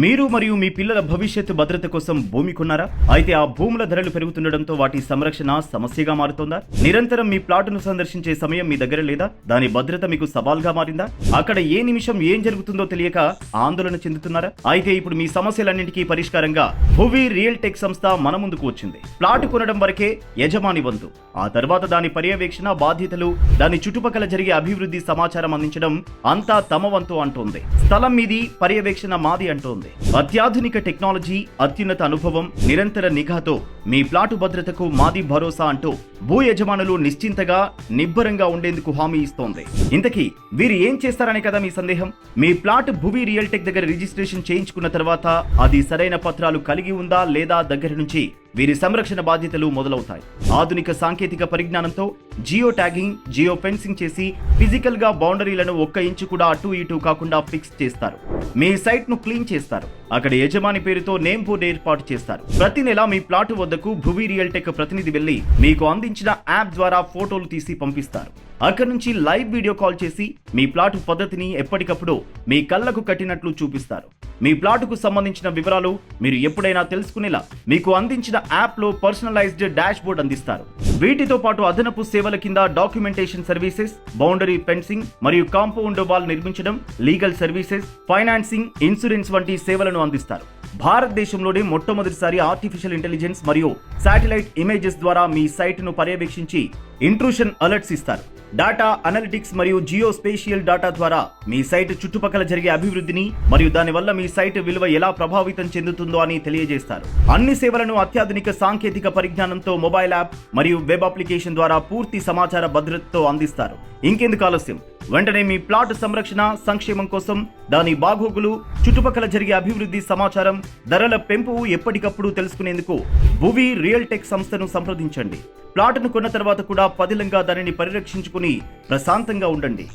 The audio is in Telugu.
మీరు మరియు మీ పిల్లల భవిష్యత్తు భద్రత కోసం భూమి కొన్నారా? అయితే ఆ భూముల ధరలు పెరుగుతుండటంతో వాటి సంరక్షణ సమస్యగా మారుతోందా? నిరంతరం మీ ప్లాటును సందర్శించే సమయం మీ దగ్గర లేదా? దాని భద్రత మీకు సవాల్గా మారిందా? అక్కడ ఏ నిమిషం ఏం జరుగుతుందో తెలియక ఆందోళన చెందుతున్నారా? అయితే ఇప్పుడు మీ సమస్యలన్నింటికీ పరిష్కారంగా భువి రియల్ టెక్ సంస్థ మన ముందుకు వచ్చింది. ప్లాటు కొనడం వరకే యజమాని వంతు, ఆ తర్వాత దాని పర్యవేక్షణ బాధ్యతలు, దాని చుట్టుపక్కల జరిగే అభివృద్ధి సమాచారం అందించడం అంతా తమ వంతు అంటోంది. స్థలం మీది, పర్యవేక్షణ మాది అంటోంది. అత్యాధునిక టెక్నాలజీ, అత్యున్నత అనుభవం, నిరంతర నిఘాతో మీ ప్లాటు భద్రతకు మాది భరోసా అంటూ భూ యజమానులు నిశ్చింతగా నిబ్బరంగా ఉండేందుకు హామీ ఇస్తోంది. ఇంతకీ వీరు ఏం చేస్తారనే కదా మీ సందేహం? మీ ప్లాట్ భువి రియల్ టెక్ దగ్గర రిజిస్ట్రేషన్ చేయించుకున్న తర్వాత అది సరైన పత్రాలు కలిగి ఉందా లేదా దగ్గర నుంచి వీరి సంరక్షణ బాధ్యతలు మొదలవుతాయి. ఆధునిక సాంకేతిక పరిజ్ఞానంతో జియో ట్యాగింగ్, జియో ఫెన్సింగ్ చేసి ఫిజికల్ గా బౌండరీలను 1 ఇంచు కూడా అటు ఇటు కాకుండా ఫిక్స్ చేస్తారు. మీ సైట్ ను క్లీన్ చేస్తారు. అక్కడ యజమాని పేరుతో నేమ్ బోర్డు ఏర్పాటు చేస్తారు. ప్రతి నెల మీ ప్లాటు వద్దకు భువి రియల్ టెక్ ప్రతినిధి వెళ్లి మీకు అందించిన యాప్ ద్వారా ఫోటోలు తీసి పంపిస్తారు. అక్కడి నుంచి లైవ్ వీడియో కాల్ చేసి మీ ప్లాటు పద్ధతిని ఎప్పటికప్పుడు మీ కళ్ళకు కట్టినట్లు చూపిస్తారు. మీ ప్లాటుకు సంబంధించిన వివరాలు మీరు ఎప్పుడైనా తెలుసుకునేలా మీకు అందించిన యాప్ లో పర్సనలైజ్డ్ డాష్ బోర్డ్ అందిస్తారు. వీటితో పాటు అదనపు సేవల కింద డాక్యుమెంటేషన్ సర్వీసెస్, బౌండరీ ఫెన్సింగ్ మరియు కాంపౌండ్ వాల్ నిర్మించడం, లీగల్ సర్వీసెస్, ఫైనాన్సింగ్, ఇన్సూరెన్స్ వంటి సేవలను అందిస్తారు. భారతదేశంలోనే మొట్టమొదటిసారి ఆర్టిఫిషియల్ ఇంటెలిజెన్స్ మరియు శాటిలైట్ ఇమేజెస్ ద్వారా మీ సైట్ ను పర్యవేక్షించి ఇంట్రూషన్ అలర్ట్స్ ఇస్తారు. డాటా అనలిటిక్స్ మరియు జియో స్పేషియల్ డాటా ద్వారా మీ సైట్ చుట్టుపక్కల జరిగే అభివృద్ధిని మరియు దానివల్ల మీ సైట్ విలువ ఎలా ప్రభావితం చెందుతుందో అని తెలియజేస్తారు. అన్ని సేవలను అత్యాధునిక సాంకేతిక పరిజ్ఞానంతో మొబైల్ యాప్ మరియు వెబ్ అప్లికేషన్ ద్వారా పూర్తి సమాచార భద్రతతో అందిస్తారు. ఇంకెందుకు ఆలస్యం? వెంటనే మీ ప్లాట్ సంరక్షణ, సంక్షేమం కోసం దాని బాగోగులు, చుట్టుపక్కల జరిగే అభివృద్ధి సమాచారం, ధరల పెంపు ఎప్పటికప్పుడు తెలుసుకునేందుకు భువి రియల్ టెక్ సంస్థను సంప్రదించండి. ప్లాట్ను కొన్న తర్వాత కూడా పదిలంగా దానిని పరిరక్షించుకుని ప్రశాంతంగా ఉండండి.